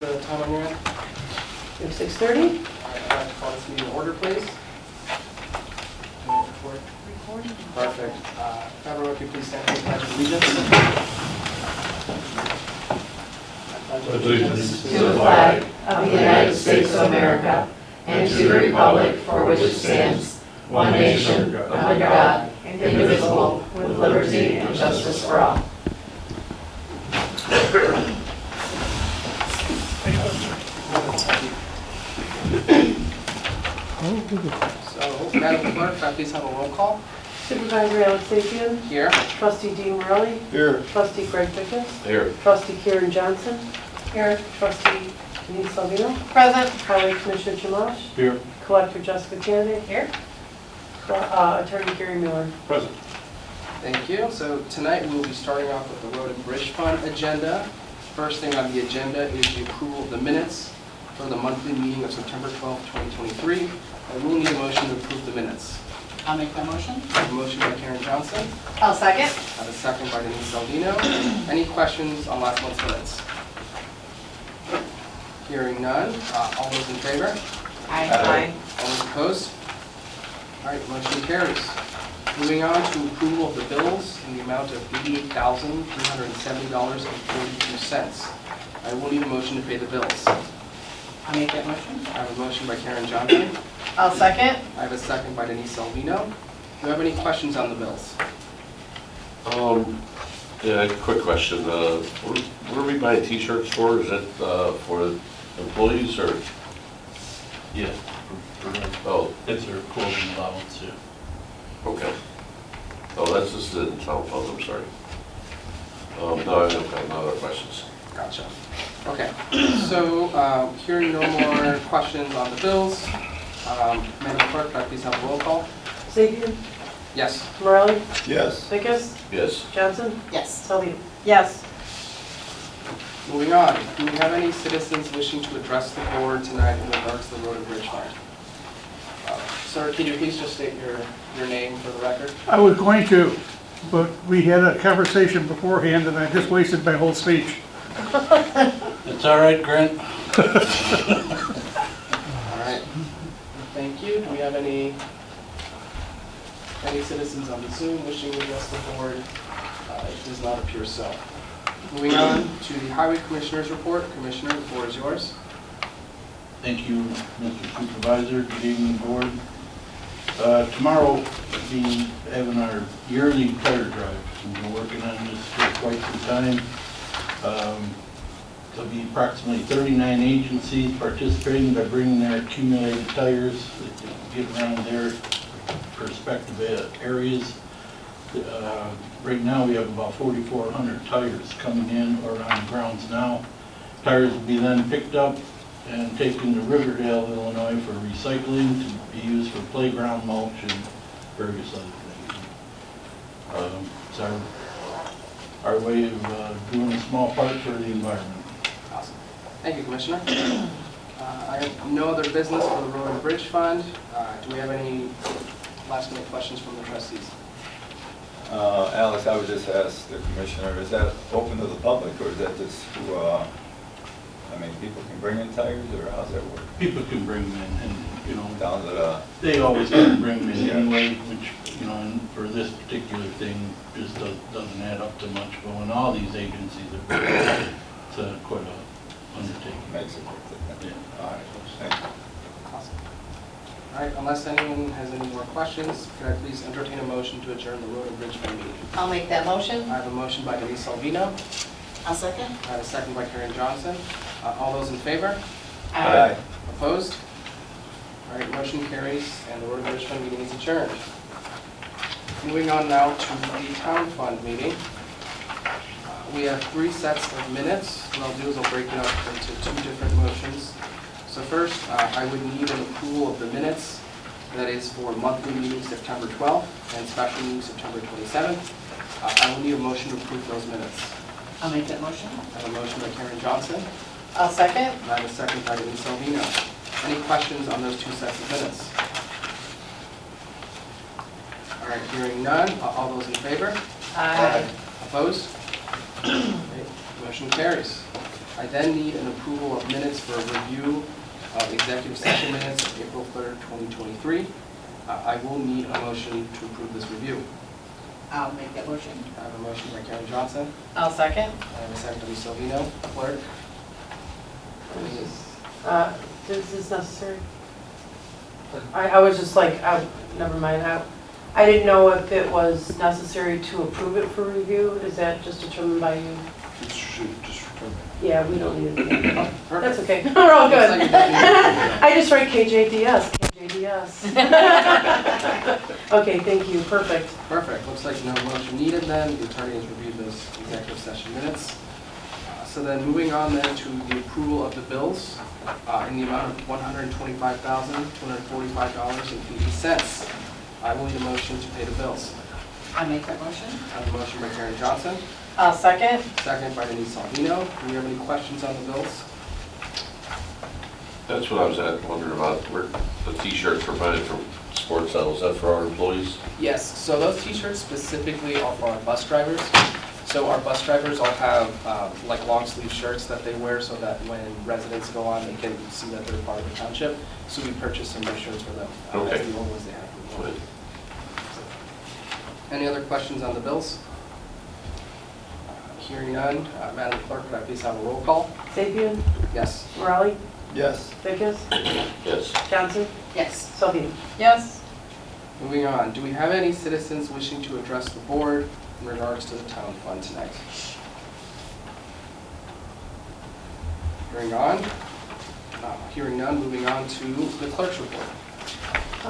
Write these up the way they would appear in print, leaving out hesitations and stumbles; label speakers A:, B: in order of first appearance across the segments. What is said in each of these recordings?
A: The time on your end?
B: We have 6:30.
A: All right, I'd like to call this meeting to order, please.
B: Recording.
A: Perfect. Everyone, if you please stand for the Pledge of Allegiance. I pledge
C: Allegiance
D: to the flag of the United States of America and to the republic for which it stands, one nation, under God, indivisible, with liberty and justice for all.
A: So, Madam Clerk, can I please have a roll call?
B: Supervisor Alexavian.
A: Here.
B: Trustee Dean Morelli.
C: Here.
B: Trustee Greg Bickus.
C: Here.
B: Trustee Karen Johnson.
D: Here.
B: Trustee Salvino.
D: Present.
B: Highway Commissioner Chamash.
C: Here.
B: Collector Jessica Kennedy.
D: Here.
B: Attorney Gary Miller.
C: Present.
A: Thank you. So tonight we'll be starting off with the Road and Bridge Fund agenda. First thing on the agenda is the approval of the minutes for the monthly meeting of September 12th, 2023. I will need a motion to approve the minutes.
D: I'll make that motion.
A: I have a motion by Karen Johnson.
D: I'll second.
A: I have a second by Denise Salvino. Any questions on last month's minutes? Hearing none. All those in favor?
D: Aye.
A: All those opposed? All right, motion carries. Moving on to approval of the bills in the amount of $88,370.42. I will need a motion to pay the bills.
D: I'll make that motion.
A: I have a motion by Karen Johnson.
D: I'll second.
A: I have a second by Denise Salvino. Do you have any questions on the bills?
C: Yeah, quick question. What are we buying t-shirts for? Is it for employees or?
E: Yeah.
C: Oh,
E: It's our clothing allowance, yeah.
C: okay. Oh, that's just the town fund, I'm sorry. No, I don't have no other questions.
A: Gotcha. Okay, so hearing no more questions on the bills, Madam Clerk, can I please have a roll call?
B: Xavier.
A: Yes.
B: Morelli.
C: Yes.
B: Bickus.
C: Yes.
B: Johnson.
D: Yes.
B: Salvino. Yes.
A: Moving on, do we have any citizens wishing to address the board tonight in regards to the Road and Bridge Fund? Sir, can you please just state your name for the record?
F: I was going to, but we had a conversation beforehand and I just wasted my whole speech.
E: It's all right, Grant.
A: All right, thank you. Do we have any citizens on the Zoom wishing to address the board? It does not appear so. Moving on to the Highway Commissioner's report. Commissioner, the floor is yours.
E: Thank you, Mr. Supervisor. Good evening, board. Tomorrow, we'll be having our yearly tire drive. We've been working on this for quite some time. There'll be approximately 39 agencies participating by bringing their accumulated tires, get around their respective areas. Right now, we have about 4,400 tires coming in or on the grounds now. Tires will be then picked up and taken to Riverdale, Illinois for recycling to be used for playground mulch and various other things. It's our way of doing a small part for the environment.
A: Awesome. Thank you, Commissioner. I have no other business for the Road and Bridge Fund. Do we have any last minute questions from the trustees?
G: Alex, I would just ask the commissioner, is that open to the public or is that just who, I mean, people can bring in tires or how's that work?
E: People can bring them in and, you know,
G: Down to the,
E: they always can bring them in anyway, which, you know, and for this particular thing, just doesn't add up to much. But when all these agencies are big, it's quite a undertaking.
G: makes it worth it.
E: Yeah.
G: All right, thank you.
A: Awesome. All right, unless anyone has any more questions, can I please entertain a motion to adjourn the Road and Bridge Fund meeting?
D: I'll make that motion.
A: I have a motion by Denise Salvino.
D: I'll second.
A: I have a second by Karen Johnson. All those in favor?
G: Aye.
A: Opposed? All right, motion carries and the Road and Bridge Fund meeting is adjourned. Moving on now to the Town Fund meeting. We have 3 sets of minutes. What I'll do is I'll break it up into 2 different motions. So first, I would need an approval of the minutes. That is for monthly meeting September 12th and special meeting September 27th. I will need a motion to approve those minutes.
D: I'll make that motion.
A: I have a motion by Karen Johnson.
D: I'll second.
A: And I have a second by Denise Salvino. Any questions on those 2 sets of minutes? All right, hearing none. All those in favor?
D: Aye.
A: Opposed? Okay, motion carries. I then need an approval of minutes for a review of executive session minutes of April 3rd, 2023. I will need a motion to approve this review.
D: I'll make that motion.
A: I have a motion by Karen Johnson.
D: I'll second.
A: I have a second by Salvino. Clerk?
B: Is this necessary? I was just like, never mind. I didn't know if it was necessary to approve it for review. Is that just determined by you?
C: Just return it.
B: Yeah, we don't need it. That's
A: Perfect.
B: okay. We're all good.
A: Looks like it doesn't-
B: I just write KJDS, KJDS. Okay, thank you. Perfect.
A: Perfect. Looks like no motion needed then. The attorney has reviewed those executive session minutes. So then moving on then to the approval of the bills in the amount of $125,245.80. I will need a motion to pay the bills.
D: I'll make that motion.
A: I have a motion by Karen Johnson,
D: I'll second.
A: second by Denise Salvino. Do we have any questions on the bills?
C: That's what I was wondering about, where the t-shirts provided from Sports Center, is that for our employees?
A: Yes, so those t-shirts specifically are for our bus drivers. So our bus drivers all have like long sleeve shirts that they wear so that when residents go on, they can see that they're part of the township. So we purchased some new shirts for them.
C: Okay.
A: That's the only ones they have.
C: Good.
A: Any other questions on the bills? Hearing none, Madam Clerk, could I please have a roll call?
B: Sapien,
A: Yes.
B: Morale,
G: Yes.
B: Bickus,
C: Yes.
B: Johnson,
D: Yes.
B: Salvino.
D: Yes.
A: Moving on, do we have any citizens wishing to address the board in regards to the town fund tonight? Hearing none, moving on to the clerk's report.
B: I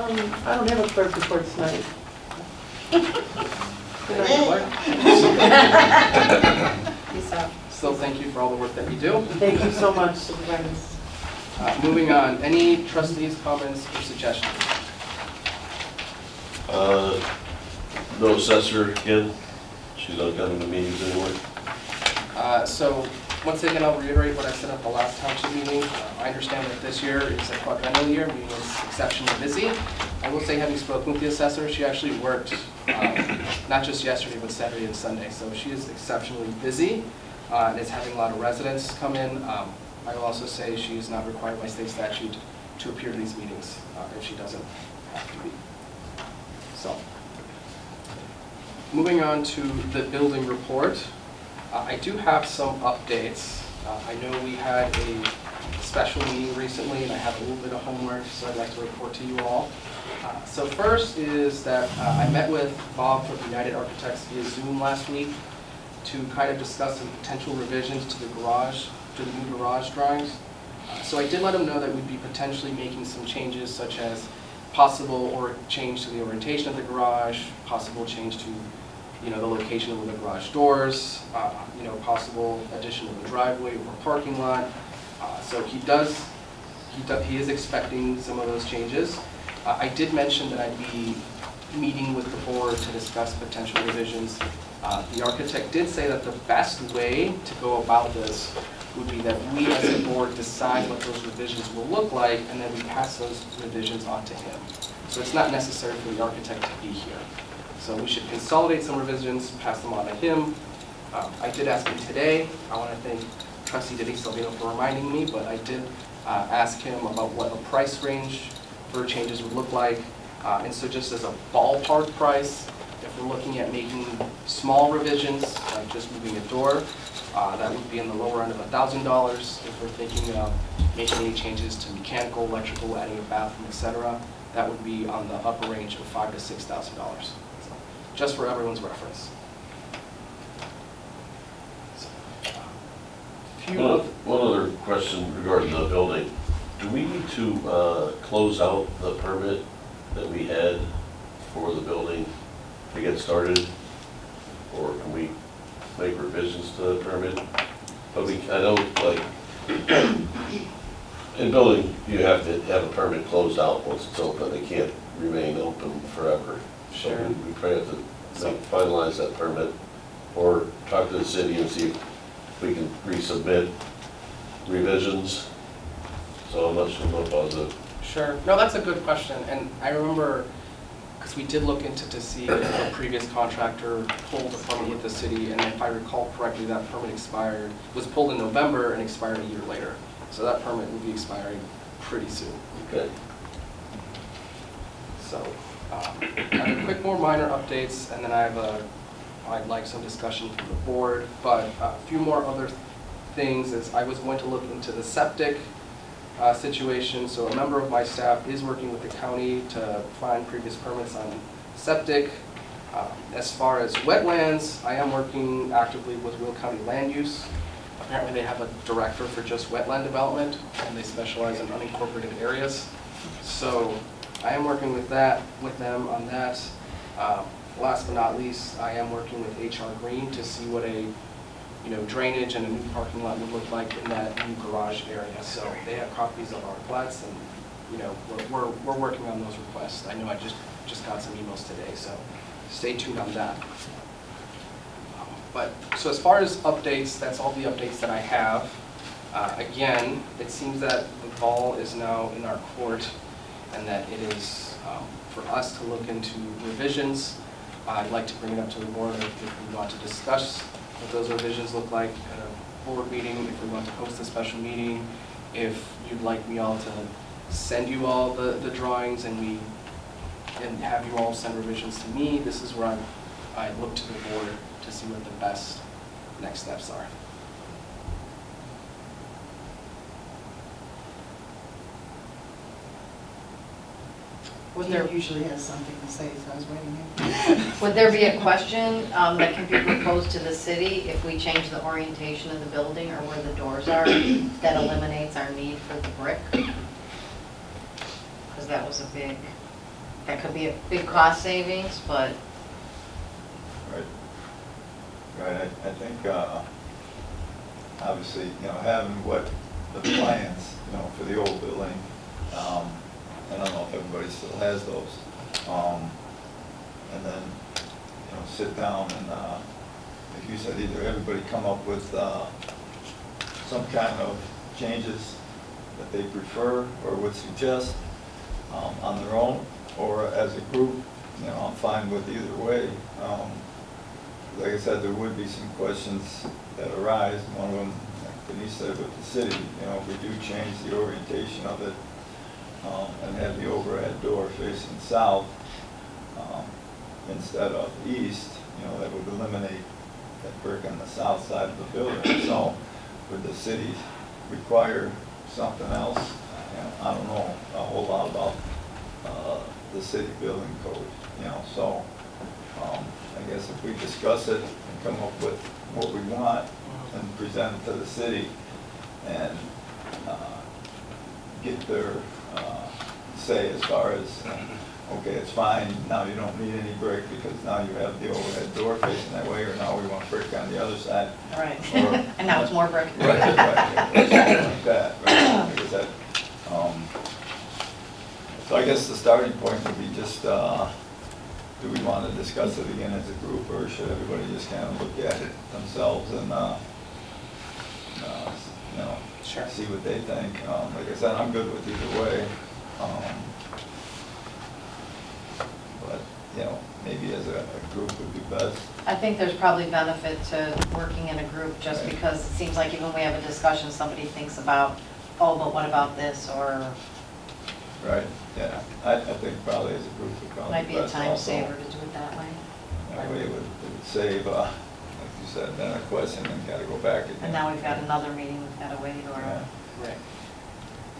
B: don't have a clerk report tonight.
A: Good night, clerk.
D: Peace out.
A: Still thank you for all the work that you do.
B: Thank you so much, Supervisors.
A: Moving on, any trustees' comments or suggestions?
C: No assessor again, she's not coming to meetings anymore.
A: So, once again, I'll reiterate what I said at the last township meeting. I understand that this year is a quadrennial year, meaning it's exceptionally busy. I will say, having spoken with the assessor, she actually worked not just yesterday, but Saturday and Sunday. So she is exceptionally busy and is having a lot of residents come in. I will also say she is not required by state statute to appear to these meetings if she doesn't have to be. So, moving on to the building report. I do have some updates. I know we had a special meeting recently, and I have a little bit of homework, so I'd like to report to you all. So first is that I met with Bob from United Architects via Zoom last week to kind of discuss some potential revisions to the garage, to the new garage drawings. So I did let him know that we'd be potentially making some changes, such as possible or change to the orientation of the garage, possible change to the location of the garage doors, possible addition of a driveway or parking lot. So he is expecting some of those changes. I did mention that I'd be meeting with the board to discuss potential revisions. The architect did say that the best way to go about this would be that we as a board decide what those revisions will look like, and then we pass those revisions on to him. So it's not necessary for the architect to be here. So we should consolidate some revisions, pass them on to him. I did ask him today. I want to thank Trustee Denise Salvino for reminding me, but I did ask him about what a price range for changes would look like. And so just as a ballpark price, if we're looking at making small revisions, like just moving a door, that would be in the lower end of $1,000. If we're thinking of making any changes to mechanical, electrical, adding a bathroom, etc., that would be on the upper range of $5,000 to $6,000. Just for everyone's reference.
C: One other question regarding the building. Do we need to close out the permit that we had for the building to get started? Or can we make revisions to the permit? But I know, like, in building, you have to have a permit closed out once it's open. It can't remain open forever.
A: Sure.
C: So we probably have to finalize that permit or talk to the city and see if we can resubmit revisions. So I'm not positive.
A: Sure. No, that's a good question. And I remember because we did look into to see if a previous contractor pulled a permit with the city, and if I recall correctly, that permit was pulled in November and expired a year later. So that permit will be expiring pretty soon.
C: Okay.
A: So, I have a quick more minor updates, and then I'd like some discussion from the board, but a few more other things is I was going to look into the septic situation. So a member of my staff is working with the county to find previous permits on septic. As far as wetlands, I am working actively with Will County Land Use. Apparently they have a director for just wetland development, and they specialize in unincorporated areas. So I am working with them on that. Last but not least, I am working with HR Green to see what a drainage and a new parking lot would look like in that new garage area. So they have copies of our plats, and we're working on those requests. I know I just got some emails today, so stay tuned on that. But so as far as updates, that's all the updates that I have. Again, it seems that the ball is now in our court, and that it is for us to look into revisions. I'd like to bring it up to the board if we want to discuss what those revisions look like at a board meeting, if we want to host a special meeting, if you'd like me all to send you all the drawings and have you all send revisions to me. This is where I look to the board to see what the best next steps are.
D: There
H: usually has something to say, so I was waiting.
D: would there be a question that can be proposed to the city if we change the orientation of the building or where the doors are that eliminates our need for the brick? Because that could be a big cost savings, but
G: Right, I think, obviously, having what the plans, for the old building, I don't know if everybody still has those. And then, sit down and, like you said, either everybody come up with some kind of changes that they prefer or would suggest on their own, or as a group, I'm fine with either way. Like I said, there would be some questions that arise. One of them, like Denise said, with the city, if we do change the orientation of it, and have the overhead door facing south instead of east, that would eliminate that brick on the south side of the building. So would the city require something else? I don't know a whole lot about the city building code, so I guess if we discuss it and come up with what we want and present it to the city and get their say as far as, okay, it's fine, now you don't need any brick because now you have the overhead door facing that way, or now we want brick on the other side.
D: right.
G: Or-
D: And now it's more brick.
G: Right, something like that, right? Because that, so I guess the starting point would be just, do we want to discuss it again as a group, or should everybody just kind of look at it themselves and,
A: Sure.
G: see what they think? Like I said, I'm good with either way. But, maybe as a group would be best.
D: I think there's probably benefit to working in a group just
G: Right.
D: because it seems like even when we have a discussion, somebody thinks about, oh, but what about this, or
G: Right, yeah. I think probably as a group would probably
D: might
G: be
D: be a
G: best
D: time
G: also.
D: saver to do it that way.
G: That way it would save, like you said, then a question and gotta go back again.
D: And now we've got another meeting we've got to wait, or,
G: Yeah.
A: Right.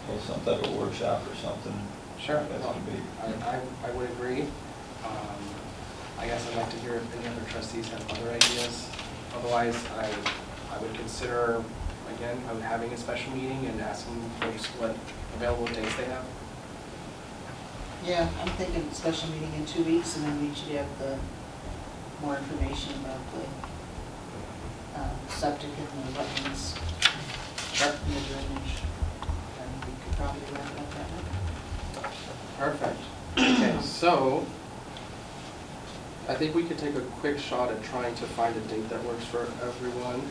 G: Or some type of workshop or something.
A: Sure.
G: That would be.
A: I would agree. I guess I'd like to hear if any other trustees have other ideas. Otherwise, I would consider, again, having a special meeting and asking folks what available dates they have.
H: Yeah, I'm thinking special meeting in 2 weeks, and then we should have more information about the septic and the wetlands
A: Sure.
H: and the drainage. And we could probably wrap it up that way.
A: Perfect. Okay, so I think we could take a quick shot at trying to find a date that works for everyone.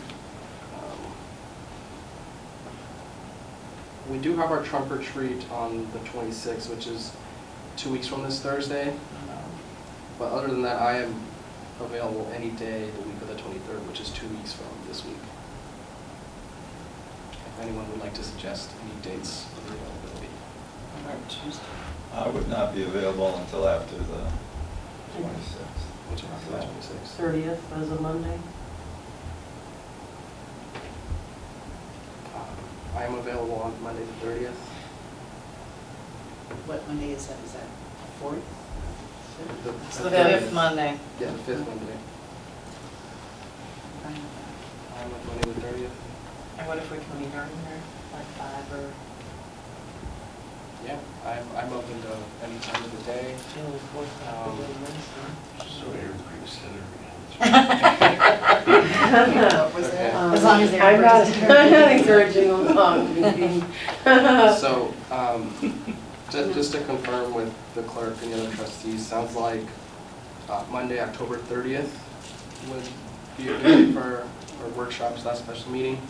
A: We do have our trunk or treat on the 26th, which is 2 weeks from this Thursday. But other than that, I am available any day the week of the 23rd, which is 2 weeks from this week. If anyone would like to suggest any dates of availability.
H: How about Tuesday?
G: I would not be available until after the 26th.
A: Which is the 26th.
B: 30th is a Monday.
A: I am available on Monday the 30th.
H: What Monday is that? Is that 4th?
B: It's the 5th
D: Monday.
A: Yeah, the 5th Monday.
H: Fine with that.
A: I'm with Monday the 30th.
D: And what if we can meet earlier, like 5 or?
A: Yeah, I'm open to any time of the day.
C: So you're pretty center.
H: What was
A: Okay.
H: that?
D: As long as
B: I'm not,
D: everybody's
B: I'm not encouraging them to be.
A: So, just to confirm with the clerk and the other trustees, sounds like Monday, October 30th would be a good day for our workshop/special meeting.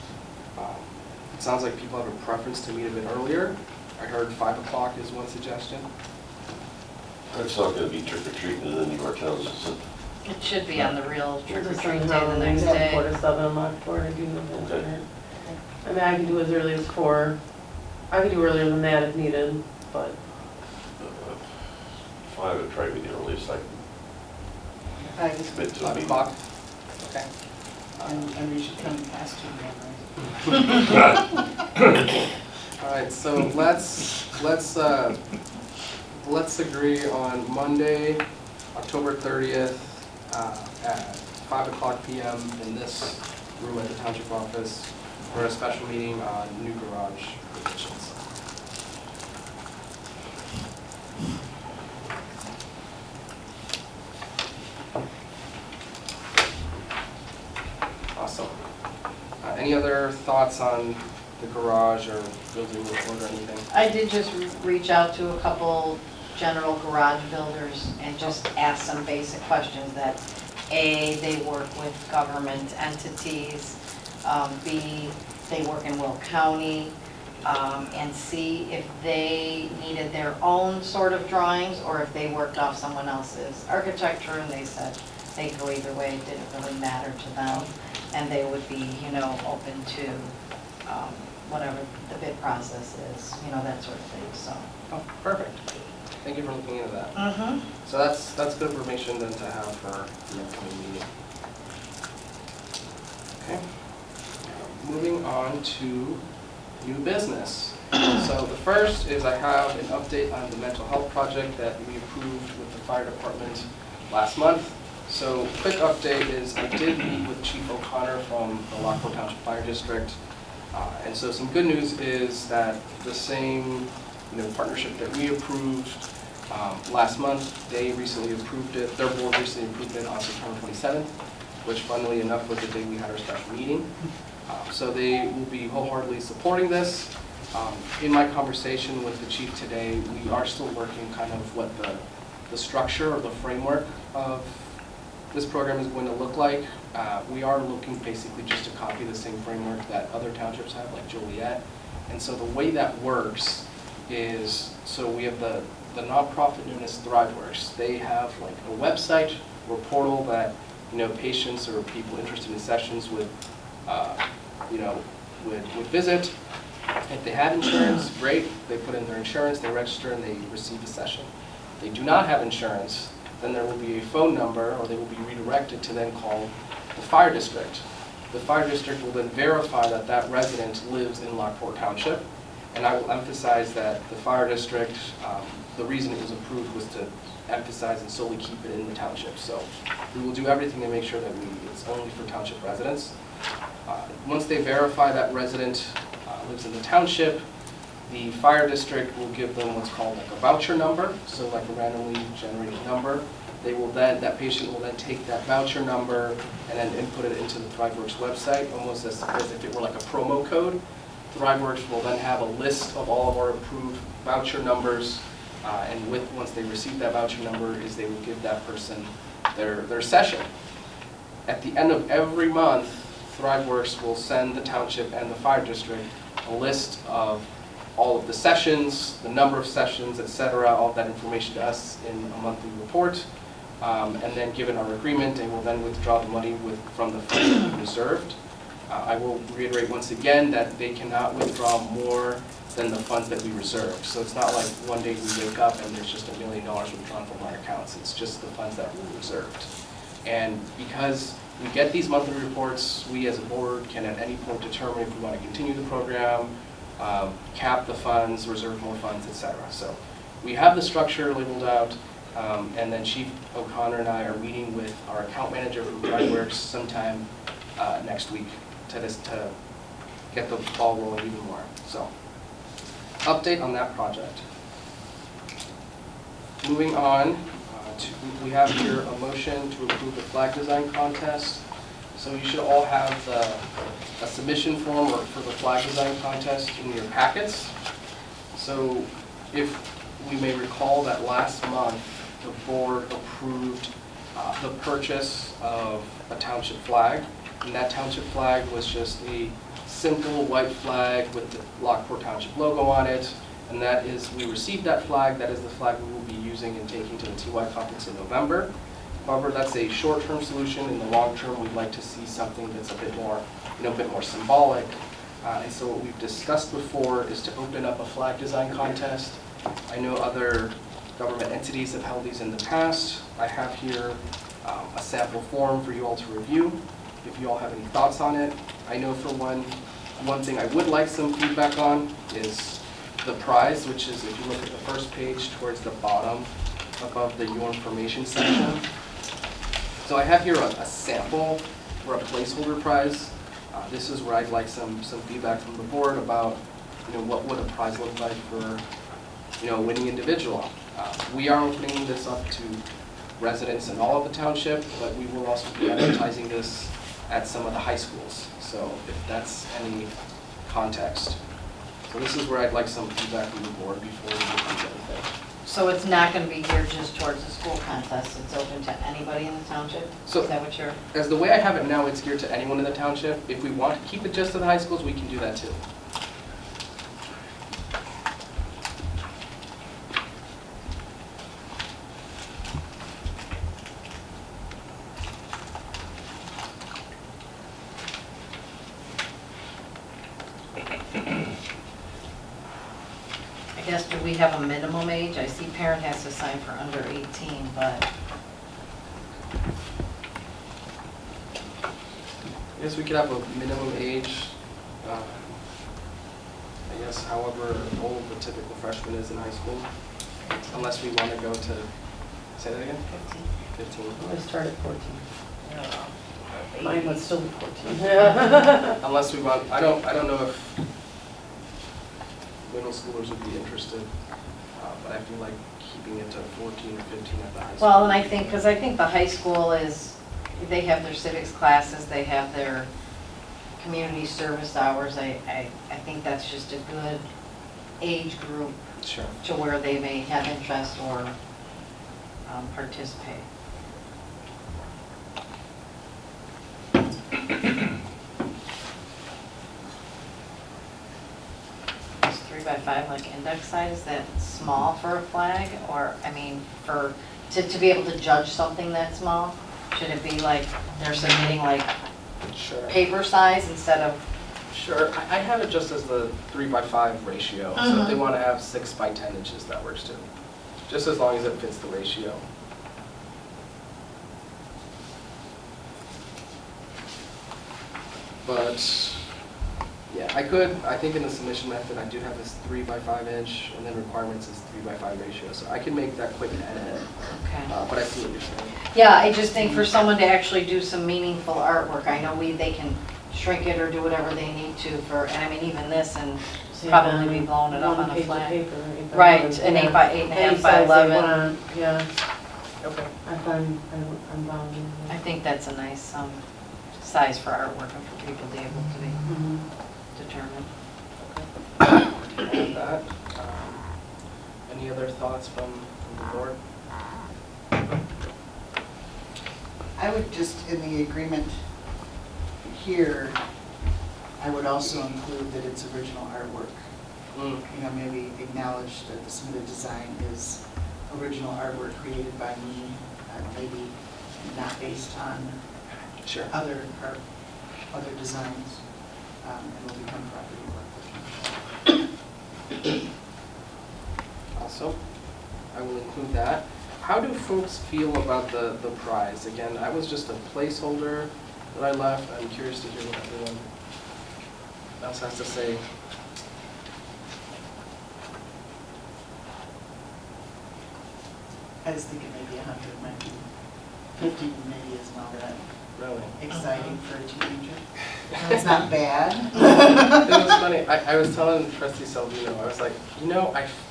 A: It sounds like people have a preference to meet a bit earlier. I heard 5 o'clock is one suggestion.
C: It's not gonna be trick or treating in any of our towns, is it?
D: It should be on the real trick or
B: Just
D: treat day
B: somehow
D: the
B: the
D: next
B: next
D: day.
B: 4 to 7 in Lockport, I do know that.
C: Okay.
B: I mean, I can do as early as 4. I could do earlier than that if needed, but
C: 5 would probably be the earliest I can commit to a
A: 5
C: meeting.
A: o'clock? Okay.
H: And we should come past 2 then, right?
A: All right, so let's agree on Monday, October 30th, at 5 o'clock PM in this room at the township office for a special meeting on new garage additions. Awesome. Any other thoughts on the garage or building report or anything?
D: I did just reach out to a couple general garage builders and just ask some basic questions that, A, they work with government entities, B, they work in Will County, and C, if they needed their own sort of drawings or if they worked off someone else's architecture, and they said they could go either way, it didn't really matter to them, and they would be, open to whatever the bid process is, that sort of thing, so.
A: Oh, perfect. Thank you for looking into that.
D: Mm-hmm.
A: So that's good information then to have for the upcoming meeting. Okay. Moving on to new business. So the first is I have an update on the mental health project that we approved with the fire department last month. So quick update is I did meet with Chief O'Connor from the Lockport Township Fire District. And so some good news is that the same partnership that we approved last month, they recently approved it, their board recently approved it on September 27th, which funnily enough was the day we had our special meeting. So they will be wholeheartedly supporting this. In my conversation with the chief today, we are still working kind of what the structure or the framework of this program is going to look like. We are looking basically just to copy the same framework that other townships have, like Joliet. And so the way that works is, so we have the nonprofit known as ThriveWorks. They have like a website or portal that patients or people interested in sessions would visit. If they have insurance, great. They put in their insurance, they register, and they receive a session. If they do not have insurance, then there will be a phone number, or they will be redirected to then call the fire district. The fire district will then verify that that resident lives in Lockport Township. And I will emphasize that the fire district, the reason it was approved was to emphasize and solely keep it in the township. So we will do everything to make sure that it's only for township residents. Once they verify that resident lives in the township, the fire district will give them what's called like a voucher number, so like a randomly generated number. They will then, that patient will then take that voucher number and then input it into the ThriveWorks website, almost as if it were like a promo code. ThriveWorks will then have a list of all of our approved voucher numbers, and once they receive that voucher number, they will give that person their session. At the end of every month, ThriveWorks will send the township and the fire district a list of all of the sessions, the number of sessions, etc., all of that information to us in a monthly report. And then, given our agreement, they will then withdraw the money from the funds that we reserved. I will reiterate once again that they cannot withdraw more than the funds that we reserved. So it's not like one day we wake up and there's just $1 million withdrawn from our accounts. It's just the funds that we reserved. And because we get these monthly reports, we as a board can at any point determine if we want to continue the program, cap the funds, reserve more funds, etc. So we have the structure labeled out, and then Chief O'Connor and I are meeting with our account manager from DriveWorks sometime next week to get the ball rolling even more. So, update on that project. Moving on, we have here a motion to approve the flag design contest. So you should all have a submission form for the flag design contest in your packets. So if we may recall that last month, the board approved the purchase of a township flag. And that township flag was just a simple white flag with the Lockport Township logo on it. And that is, we received that flag. That is the flag we will be using and taking to the TY conference in November. However, that's a short-term solution. In the long term, we'd like to see something that's a bit more, a bit more symbolic. And so what we've discussed before is to open up a flag design contest. I know other government entities have held these in the past. I have here a sample form for you all to review. If you all have any thoughts on it. I know for one thing I would like some feedback on is the prize, which is, if you look at the first page towards the bottom above the Your Information section. So I have here a sample for a placeholder prize. This is where I'd like some feedback from the board about, what would a prize look like for, a winning individual. We are opening this up to residents in all of the township, but we will also be advertising this at some of the high schools. So if that's any context. So this is where I'd like some feedback from the board before we get into anything.
D: So it's not going to be geared just towards the school contest, it's open to anybody in the township?
A: So
D: is that what you're?
A: As the way I have it now, it's geared to anyone in the township. If we want to keep it just to the high schools, we can do that too.
D: I guess, do we have a minimum age? I see parent has to sign for under 18, but
A: I guess we could have a minimum age, I guess however old the typical freshman is in high school, unless we want to go to, say that again? 15.
B: I start at 14. Mine would still be 14.
A: Unless we want, I don't know if middle schoolers would be interested, but I feel like keeping it to 14 or 15 at the high school.
D: well, and I think the high school is, they have their civics classes, they have their community service hours. I think that's just a good age group
A: Sure.
D: to where they may have interest or participate. Is 3x5 like index size, is that small for a flag? Or, I mean, to be able to judge something that small? Should it be like they're submitting like
A: Sure.
D: paper size instead of?
A: Sure. I have it just as the 3x5 ratio. So if they want to have 6x10 inches, that works too. Just as long as it fits the ratio. But yeah, I think in the submission method, I do have this 3x5 inch, and then requirements is 3x5 ratio. So I can make that quick edit,
D: Okay.
A: but I see what you're saying.
D: Yeah, I just think for someone to actually do some meaningful artwork, I know they can shrink it or do whatever they need to for, and I mean, even this, and probably be blowing it up on a flag. Right, an 8 by 8.5 by 11.
B: Yeah,
A: Okay.
B: I'm bound.
D: I think that's a nice size for artwork and for people to be able to be determined.
A: And that, any other thoughts from the board?
H: I would just, in the agreement here, I would also include that it's original artwork. Maybe acknowledge that the submitted design is original artwork created by me. maybe not based on
A: Sure.
H: other designs, and will become property of Lockport Township.
A: Also, I will include that. How do folks feel about the prize? Again, I was just a placeholder that I left. I'm curious to hear what everyone else has to say.
H: I was thinking maybe 100 might be, 50 maybe isn't all that
A: Really?
H: exciting for a teenager. It's not bad.
A: It was funny. I was telling Trustee Salvino, I was like,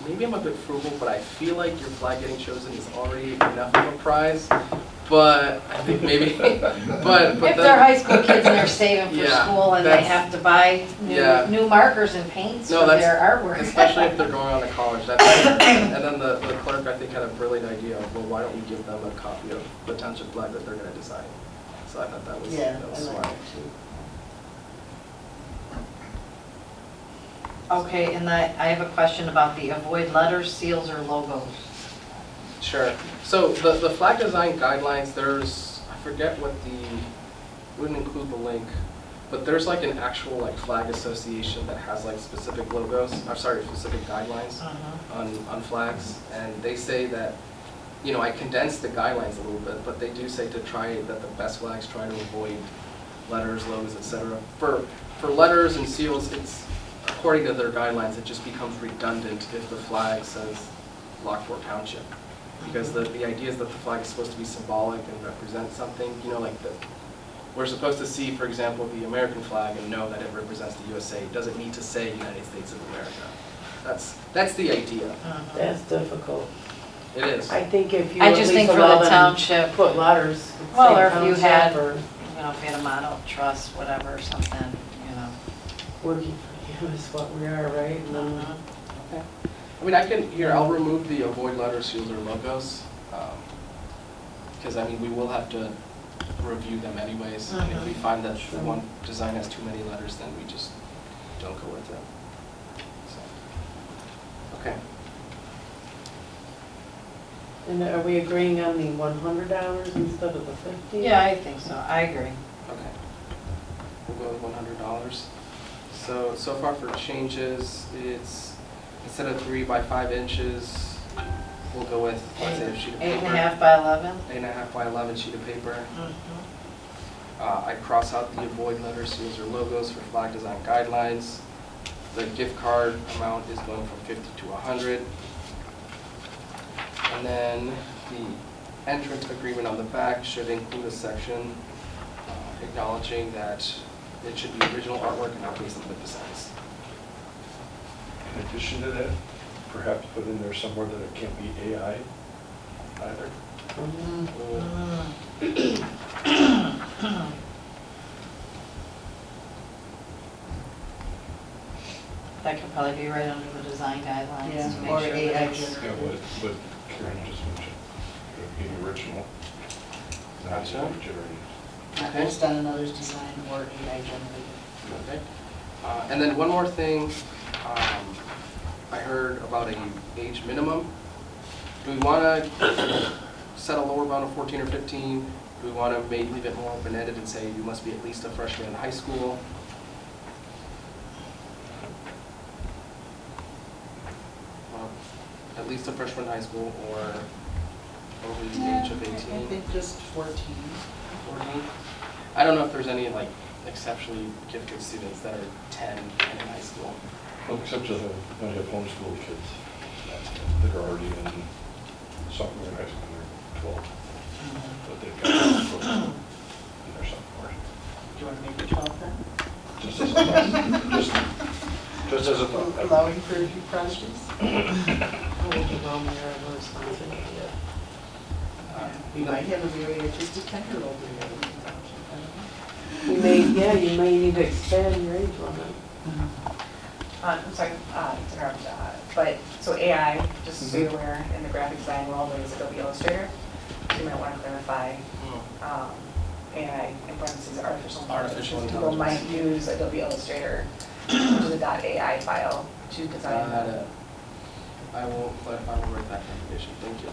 A: maybe I'm a bit frugal, but I feel like your flag getting chosen is already enough of a prize. But I think maybe, but
D: If
A: then,
D: they're high school kids and they're saving for
A: Yeah,
D: school and they
A: that's-
D: have to buy
A: Yeah.
D: new markers and paints
A: No,
D: for
A: that's-
D: their artwork.
A: especially if they're going on to college. And then the clerk, I think, had a brilliant idea of, well, why don't we give them a copy of the township flag that they're going to design? So I thought that was,
H: Yeah,
A: that
H: I
A: was
H: like
A: smart.
H: it too.
D: Okay, and I have a question about the avoid letters, seals, or logos.
A: Sure. So the flag design guidelines, there's, I forget what wouldn't include the link, but there's like an actual like flag association that has like specific logos, specific guidelines on flags. And they say that, I condensed the guidelines a little bit, but they do say that the best flags try to avoid letters, logos, etc. For letters and seals, it's, according to their guidelines, it just becomes redundant if the flag says Lockport Township. Because the idea is that the flag is supposed to be symbolic and represent something, we're supposed to see, for example, the American flag and know that it represents the USA. It doesn't need to say United States of America. That's the idea.
B: That's difficult.
A: It is.
B: I think if you
D: I
B: at
D: just
B: least
D: think for
B: allow
D: the
B: them
D: township,
B: to put letters.
D: Well,
B: say
D: or if you
B: township
D: had-
B: or
D: if you had a motto, trust, whatever, or something,
B: working for you is what we are, right? And then
A: Okay. I'll remove the avoid letters, seals, or logos. Because, we will have to review them anyways. And if we find that one design has too many letters, then we just don't go with it. So, okay.
B: And are we agreeing on the $100 instead of the $50?
D: Yeah, I think so, I agree.
A: Okay. We'll go with $100. So far for changes, it's instead of 3 by 5 inches, we'll go with, let's say, a sheet of paper.
D: 8.5 by 11?
A: 8.5 by 11 sheet of paper. I cross out the avoid letters, seals, or logos for flag design guidelines. The gift card amount is going from 50 to 100. And then the entrance agreement on the back should include a section acknowledging that it should be original artwork and not based on lip designs.
I: In addition to that, perhaps put in there somewhere that it can't be AI either.
D: That could probably be right under the design guidelines
H: Yeah,
D: to make
H: or
D: sure
H: AI
D: that it's.
H: generated.
I: Yeah, but Karen just mentioned, it would be original, not
A: Gotcha.
I: generated.
H: Not
A: Okay.
H: based on another's design or AI generated.
A: Okay. And then one more thing, I heard about an age minimum. Do we want to set a lower bound of 14 or 15? Do we want to leave it more open-ended and say you must be at least a freshman in high school? At least a freshman in high school or over the age of 18?
H: I think just 14.
A: 14? I don't know if there's any exceptionally gifted students that are 10 and in high school.
I: Well, except for when you have homeschool kids that are already in sophomore in high school, they're 12. But they've got in their sophomore.
H: Do you want to make it 12 then?
I: Just as a thought. Just as a thought.
H: Allowing for a few projects? We might have a very artistic 10-year-old in there.
B: You may need to expand your age limit.
J: I'm sorry, to interrupt, but, so AI, just so you're aware, in the graphic design world, we use Adobe Illustrator. So you might want to clarify AI, in parentheses, artificial intelligence.
A: Artificial
J: People might
A: intelligence.
J: use Adobe Illustrator, which is a .ai file, to design
A: Got it. I will clarify, we'll write that clarification, thank you.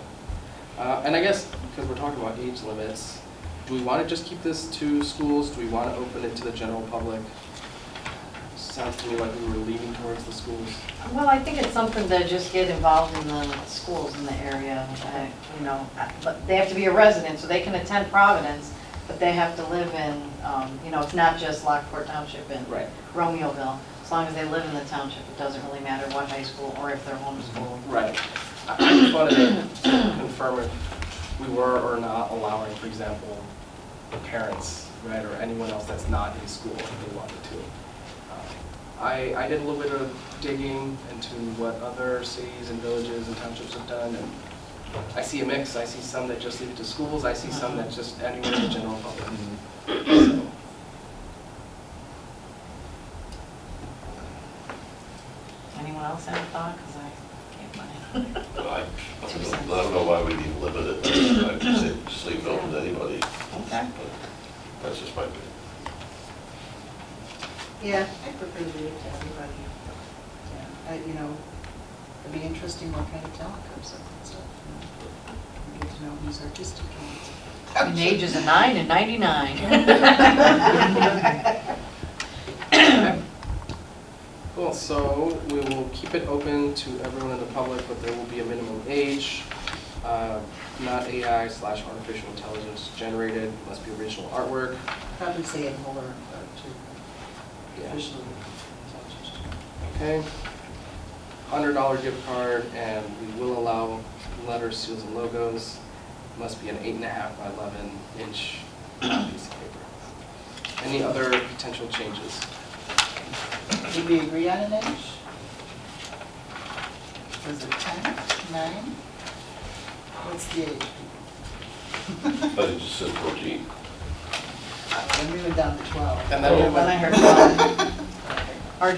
A: And I guess, because we're talking about age limits, do we want to just keep this to schools? Do we want to open it to the general public? Sounds to me like we were leaning towards the schools.
D: Well, I think it's something to just get involved in the schools in the area, you know, but they have to be a resident, so they can attend Providence, but they have to live in, you know, it's not just Lockport Township and
A: Right.
D: Romeoville. As long as they live in the township, it doesn't really matter what high school or if they're homeschooled.
A: Right. I just wanted to confirm if we were or not allowing, for example, the parents, right, or anyone else that's not in school if they wanted to. I did a little bit of digging into what other cities and villages and townships have done, and I see a mix. I see some that just leave it to schools. I see some that just anywhere in the general public. So.
D: Anyone else have a thought? Because I can't find it.
C: I don't know why we even limit it. I'd say just leave it open to anybody.
D: Okay.
C: But that's just my opinion.
H: Yeah, I prefer to leave it to everybody. Yeah, you know, it'd be interesting what kind of talent comes up and stuff. You know. We get to know who's artistic and
D: Between the ages of 9 and 99.
A: Cool, so we will keep it open to everyone in the public, but there will be a minimum age, not AI/artificial intelligence generated, must be original artwork.
H: probably say in Muller too.
A: Yeah.
H: Officially.
A: Okay. $100 gift card, and we will allow letters, seals, and logos. Must be an 8.5 by 11 inch piece of paper. Any other potential changes?
H: Did we agree on an age? Was it 10, 9? What's the age?
C: I think just said 14.
H: Then we went down to 12.
A: And then we
D: Then I
A: went,
D: heard 12. Or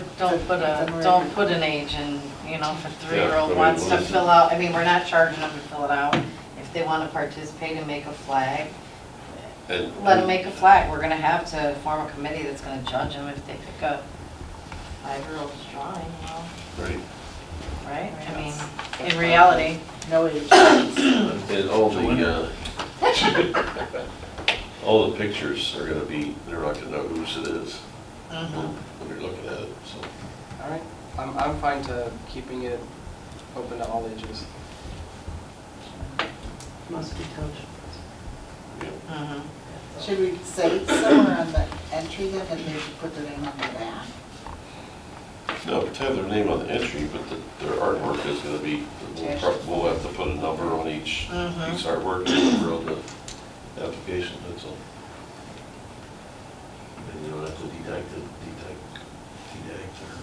D: don't put an age in, you know, if a 3-year-old
C: Yeah,
D: wants to
C: what is it?
D: fill out, I mean, we're not charging them to fill it out. If they want to participate and make a flag,
C: And
D: let them make a flag. We're gonna have to form a committee that's gonna judge them if they pick a 5-year-old's drawing, well,
C: Right.
D: right? I mean, in reality,
H: No age.
C: And all the pictures are gonna be, they're not gonna know whose it is when you're looking at it, so.
A: all right. I'm fine to keeping it open to all ages.
B: Must be township.
C: Yeah.
H: Should we say somewhere on the entry then that they should put their name on the back?
C: No, to have their name on the entry, but their artwork is gonna be, we'll have to put a number on each piece of artwork, and a number on the application, that's all. And you don't have to dedact or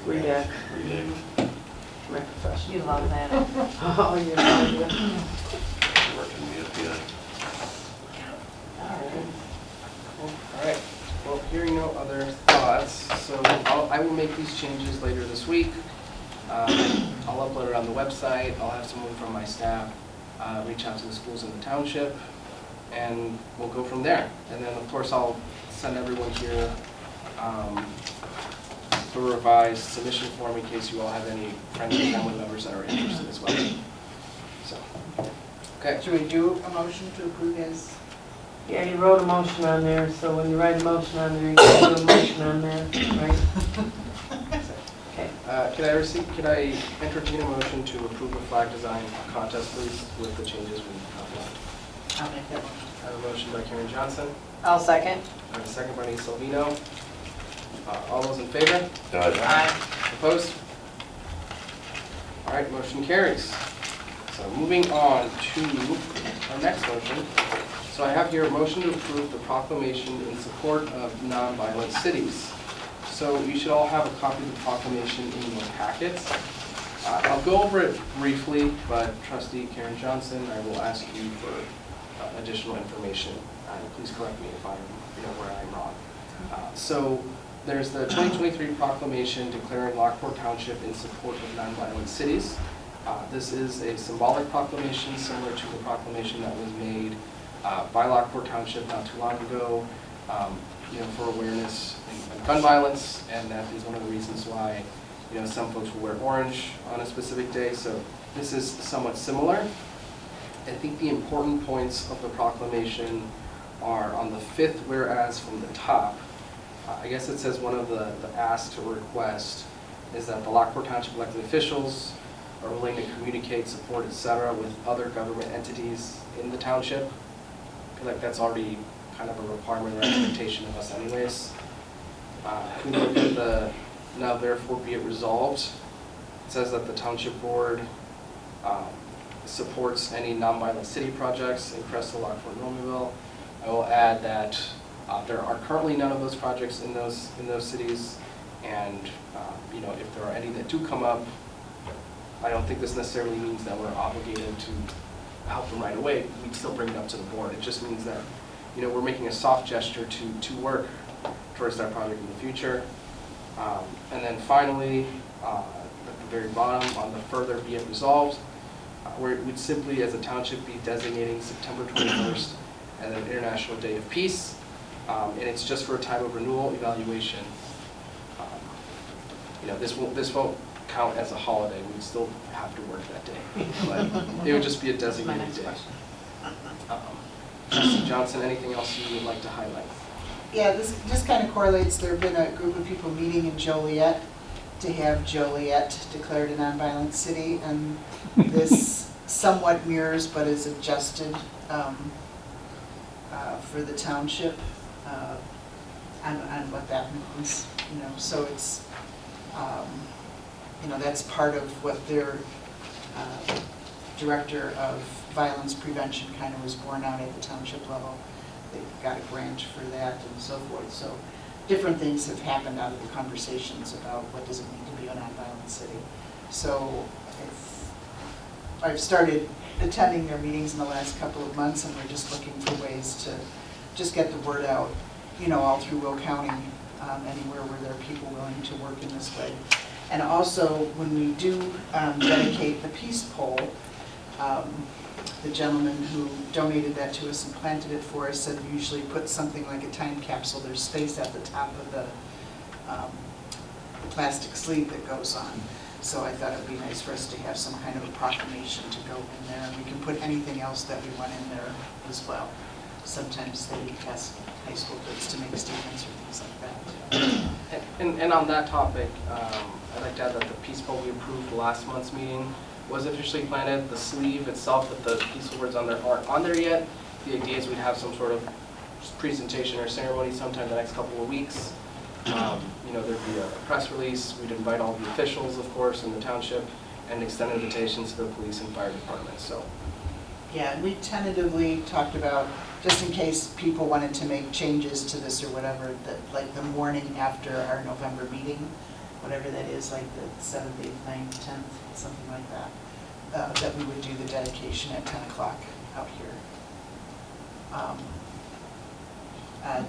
B: Redact.
C: redact.
B: My profession.
D: you love that.
B: Oh, you're right.
C: Working in the FBI.
A: All right. Well, hearing no other thoughts, so I will make these changes later this week. I'll upload it on the website. I'll have someone from my staff reach out to the schools in the township, and we'll go from there. And then, of course, I'll send everyone here the revised submission form in case you all have any friends or family members that are interested as well. So, okay.
H: Should we do a motion to approve as?
B: Yeah, you wrote a motion on there, so when you write a motion on there, you can do a motion on there, right? Okay.
A: Could I entertain a motion to approve the flag design contest, please, with the changes we outlined?
H: I'll make that motion.
A: I have a motion by Karen Johnson,
D: I'll second.
A: and a second by Salvino. All those in favor?
D: Aye.
A: Opposed? All right, motion carries. So moving on to our next motion. So I have here a motion to approve the proclamation in support of nonviolent cities. So you should all have a copy of the proclamation in your packets. I'll go over it briefly, but Trustee Karen Johnson, I will ask you for additional information. Please correct me if I'm, where I'm wrong. So there's the 2023 proclamation declaring Lockport Township in support of nonviolent cities. This is a symbolic proclamation similar to the proclamation that was made by Lockport Township not too long ago, for awareness of gun violence, and that is one of the reasons why, some folks will wear orange on a specific day. So this is somewhat similar. I think the important points of the proclamation are on the fifth whereas from the top. I guess it says one of the asks or requests is that the Lockport Township elected officials are willing to communicate, support, etc. with other government entities in the township. I feel like that's already kind of a requirement or expectation of us anyways. If we look at the now therefore be it resolved, it says that the township board supports any nonviolent city projects in Crestwood, Lockport, Normandville. I will add that there are currently none of those projects in those cities, and you know, if there are any that do come up, I don't think this necessarily means that we're obligated to help them right away. We'd still bring it up to the board. It just means that, you know, we're making a soft gesture to work towards that project in the future. And then finally, at the very bottom, on the further be it resolved, where we'd simply, as a township, be designating September 21st as an International Day of Peace. And it's just for a time of renewal evaluation. You know, this won't count as a holiday. We'd still have to work that day. But it would just be a designated day. Trustee Johnson, anything else you would like to highlight?
H: Yeah, this just kind of correlates. There have been a group of people meeting in Joliet to have Joliet declared a nonviolent city, and this somewhat mirrors but is adjusted for the township on what that means. You know, so it's you know, that's part of what their director of violence prevention kind of was born out at the township level. They got a grant for that and so forth. So different things have happened out of the conversations about what does it mean to be a nonviolent city. So I've started attending their meetings in the last couple of months, and we're just looking for ways to just get the word out, you know, all through Will County, anywhere where there are people willing to work in this way. And also, when we do dedicate the peace pole, the gentleman who donated that to us and planted it for us said we usually put something like a time capsule. There's space at the top of the plastic sleeve that goes on. So I thought it would be nice for us to have some kind of a proclamation to go in there. And we can put anything else that we want in there as well. Sometimes they ask high school kids to make statements or things like that.
A: And on that topic, I'd like to add that the peace pole we approved last month's meeting was officially planted. The sleeve itself that the peaceful words on there aren't on there yet. The idea is we'd have some sort of presentation or ceremony sometime the next couple of weeks. You know, there'd be a press release. We'd invite all the officials, of course, in the township, and extend invitations to the police and fire department. So,
H: yeah, and we tentatively talked about, just in case people wanted to make changes to this or whatever, that like the morning after our November meeting, whatever that is, like the 7th, 8th, 9th, 10th, something like that, that we would do the dedication at 10 o'clock out here.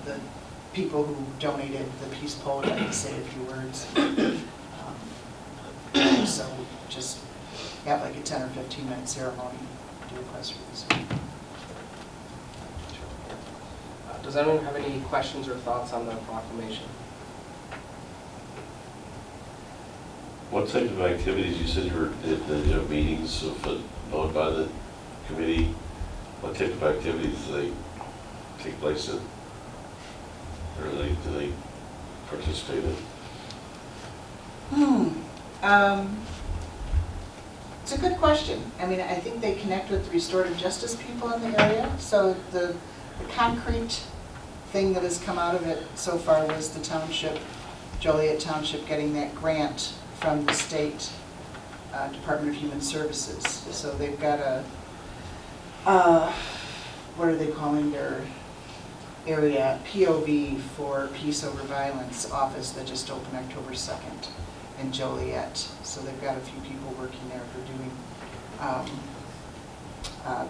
H: The people who donated the peace pole would like to say a few words. So just have like a 10 or 15-minute ceremony, do a press release.
A: does anyone have any questions or thoughts on the proclamation?
C: What type of activities, you said you were at the meetings of known by the committee, what type of activities do they take place in? Or do they participate in?
H: It's a good question. I mean, I think they connect with the restorative justice people in the area. So the concrete thing that has come out of it so far was the township, Joliet Township, getting that grant from the state Department of Human Services. So they've got a, what are they calling their area, POV for Peace Over Violence office that just opened October 2nd in Joliet. So they've got a few people working there for doing,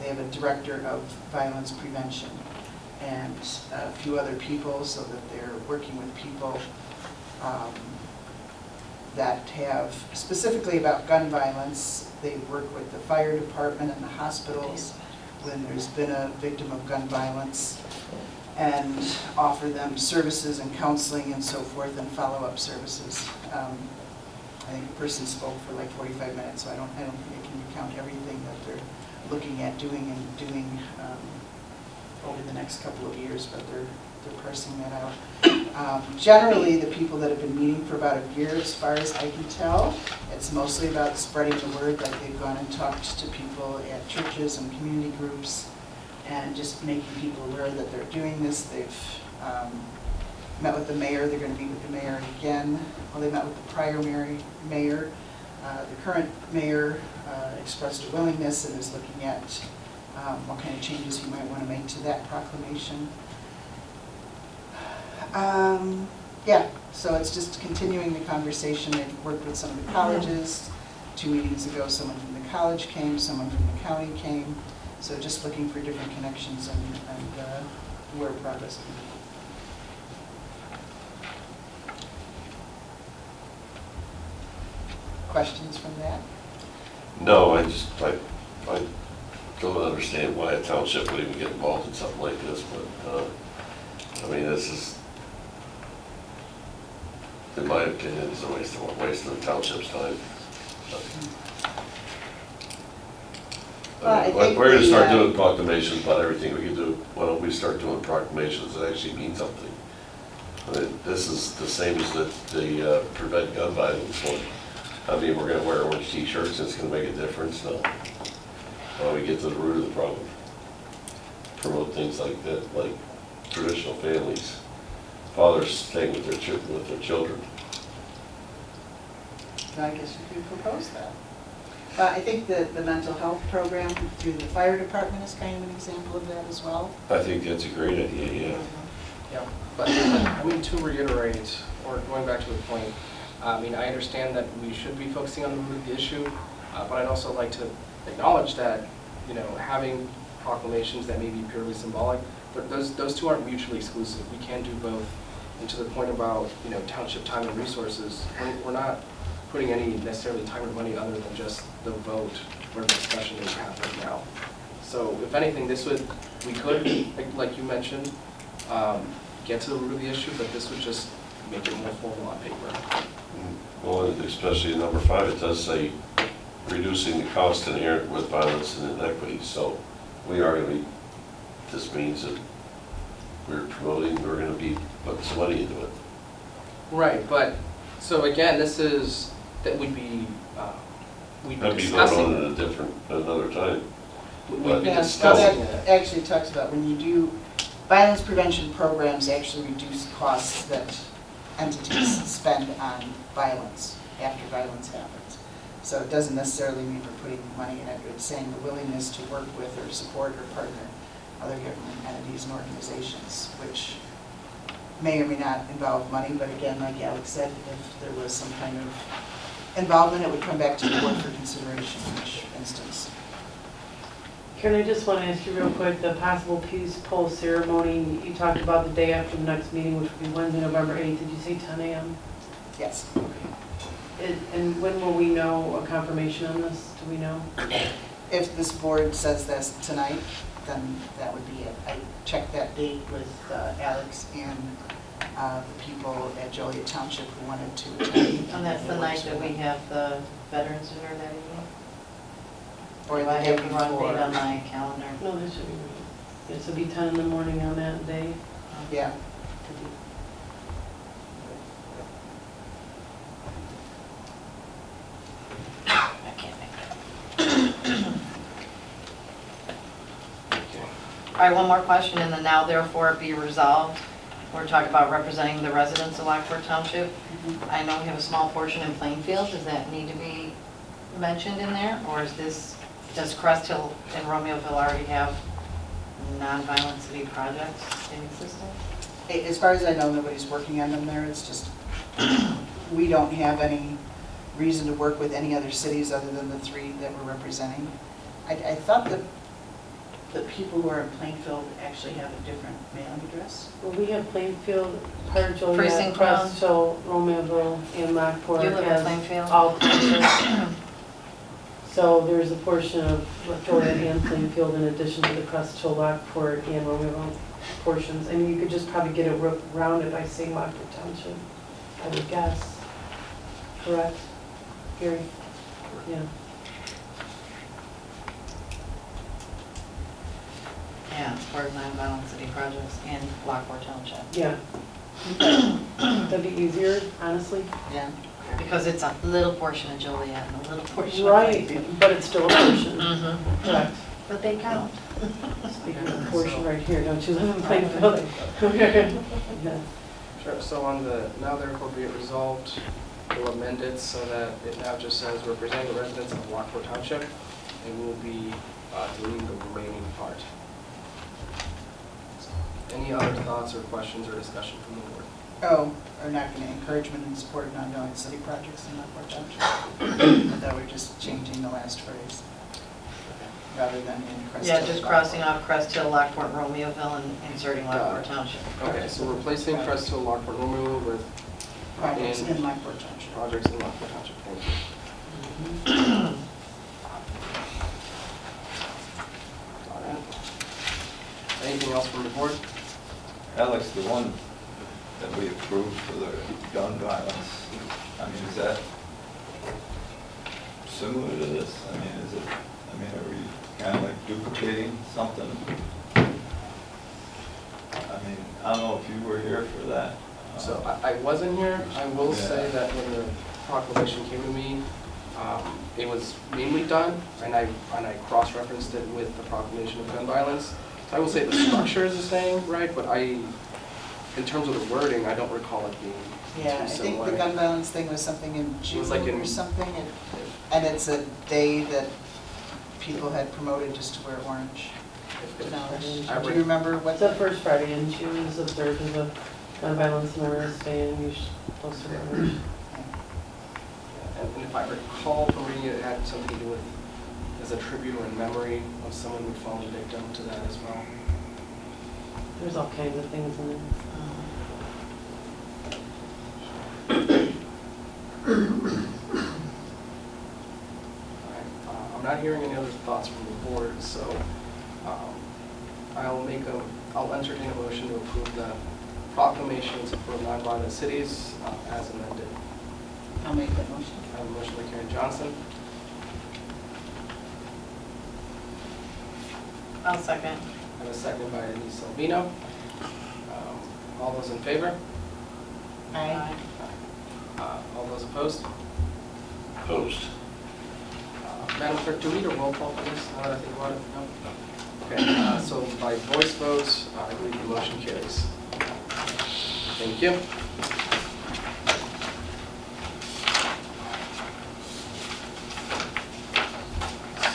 H: they have a director of violence prevention and a few other people, so that they're working with people that have, specifically about gun violence. They work with the fire department and the hospitals when there's been a victim of gun violence, and offer them services and counseling and so forth, and follow-up services. I think the person spoke for like 45 minutes, so I don't think I can recount everything that they're looking at doing over the next couple of years, but they're parsing that out. Generally, the people that have been meeting for about a year, as far as I can tell, it's mostly about spreading the word, like they've gone and talked to people at churches and community groups, and just making people aware that they're doing this. They've met with the mayor, they're going to meet with the mayor again. Well, they met with the prior mayor. The current mayor expressed a willingness and is looking at what kind of changes he might want to make to that proclamation. Yeah, so it's just continuing the conversation. They've worked with some of the colleges. 2 meetings ago, someone from the college came, someone from the county came. So just looking for different connections and where progress can be. Questions from that?
C: No, I don't understand why a township would even get involved in something like this, but, I mean, this is, in my opinion, it's a waste of the township's time.
H: Well, I think
C: We're gonna start
H: the,
C: doing proclamations about everything we can do. Why don't we start doing proclamations that actually mean something? I mean, this is the same as the prevent gun violence one. I mean, we're gonna wear orange t-shirts, and it's gonna make a difference? No. Why don't we get to the root of the problem? Promote things like that, like traditional families, fathers staying with their children.
H: I guess you could propose that. I think that the mental health program through the fire department is kind of an example of that as well.
C: I think that's a great idea, yeah.
A: Yeah, but I mean, to reiterate, or going back to the point, I mean, I understand that we should be focusing on the root of the issue, but I'd also like to acknowledge that, you know, having proclamations that may be purely symbolic, but those two aren't mutually exclusive. We can do both. And to the point about, you know, township time and resources, we're not putting any necessarily time or money other than just the vote or the discussion that we have right now. So if anything, we could, like you mentioned, get to the root of the issue, but this would just make it more formal on paper.
C: Well, especially in number 5, it does say reducing the cost inherent with violence and inequity. So we are going to be, this means that we're going to be putting some money into it.
A: Right, but, so again, that we'd be
C: That'd be
A: discussing.
C: voted on another time.
A: We'd be
H: Yeah, so
A: discussing
H: that
A: it.
H: actually talks about when you do, violence prevention programs actually reduce costs that entities spend on violence after violence happens. So it doesn't necessarily mean we're putting money in it, it's saying the willingness to work with or support or partner other government entities and organizations, which may or may not involve money, but again, like Alex said, if there was some kind of involvement, it would come back to the board for consideration in each instance.
B: Karen, I just want to ask you real quick, the possible peace pole ceremony, you talked about the day after the next meeting, which would be Wednesday, November 8th. Did you say 10 a.m.?
H: Yes.
B: And when will we know a confirmation on this? Do we know?
H: If this board says this tonight, then that would be it. I checked that date with Alex and the people at Joliet Township who wanted to attend.
D: And that's the night that we have the Veterans Dinner that evening?
H: Or
D: Do
H: the
D: I
H: day
D: have the wrong date on
H: before.
D: my calendar?
B: No, this should be right. This will be 10 in the morning on that day.
H: Yeah.
D: I can't make that. All right, one more question, and then now therefore be resolved. We're talking about representing the residents of Lockport Township. I know we have a small portion in Plainfield. Does that need to be mentioned in there? Or is this, does Crest Hill and Romeoville already have nonviolent city projects in existence?
H: As far as I know, nobody's working on them there. It's just, we don't have any reason to work with any other cities other than the 3 that we're representing. I thought that the people who are in Plainfield actually have a different mailing address.
B: Well, we have Plainfield, part of Joliet,
D: Precinct
B: Crest Hill, Romeoville, and Lockport.
D: You live in
B: has
D: Plainfield?
B: all Plainfield. So there's a portion of Joliet and Plainfield in addition to the Crest Hill, Lockport, and Romeoville portions. I mean, you could just probably get it rounded by saying Lockport Township, I would guess. Correct? Gary? Yeah.
D: Yeah, it's part of nonviolent city projects in Lockport Township.
B: Yeah. That'd be easier, honestly.
D: Yeah. Because it's a little portion of Joliet and a little portion of
B: Right,
D: Lakeview.
B: but it's still a portion.
D: Mm-hmm.
B: Correct.
D: But they count.
B: Speaking of portion right here, don't you live in Plainfield? Yeah.
A: Sure, so on the, now therefore be it resolved, we'll amend it so that it now just says representing the residents of Lockport Township, and we'll be deleting the remaining part. Any other thoughts or questions or discussion from the board?
H: Oh, are not going to encouragement and support of nonviolent city projects in Lockport Township. I thought we were just changing the last phrase rather than in Crest Hill.
D: Yeah, just crossing off Crest Hill, Lockport, Romeoville, and inserting Lockport Township.
A: Okay, so replacing Crest Hill, Lockport, Romeo with
H: Projects in Lockport Township.
A: projects in Lockport Township. Thank you. Got it. Anything else from the board?
G: Alex, the one that we approved for the gun violence, I mean, is that similar to this? I mean, is it, I mean, are we kind of like duplicating something? I mean, I don't know if you were here for that.
A: So I wasn't here. I will say
G: Yeah.
A: that when the proclamation came to me, it was mainly done, and I cross-referenced it with the proclamation of gun violence. So I will say the structure is the same, right? But in terms of the wording, I don't recall it being
H: Yeah,
A: too
H: I think
A: similar.
H: the gun violence thing was something in
A: It
H: June
A: was like in-
H: or something, and it's a day that people had promoted just to wear orange.
A: If-
H: Knowledge.
A: I
H: Do
A: re-
H: you remember what?
B: It's the first Friday in June is observed as a gun violence awareness day, and you should post it on.
A: And if I recall from reading it, it had something to do with, as a tribute or in memory of someone who fallen victim to that as well.
B: There's all kinds of things in there.
A: Alright, I'm not hearing any other thoughts from the board, so I'll entertain a motion to approve the proclamation in support of nonviolent cities as amended.
H: I'll make that motion.
A: I have a motion by Karen Johnson,
D: I'll second.
A: I have a second by Trustee Salvino. All those in favor?
H: Aye.
A: All those opposed?
C: Opposed.
A: Madam Clerk, do we need a roll call for this, now that I think about it? No? Okay, so by voice votes, I believe the motion carries. Thank you.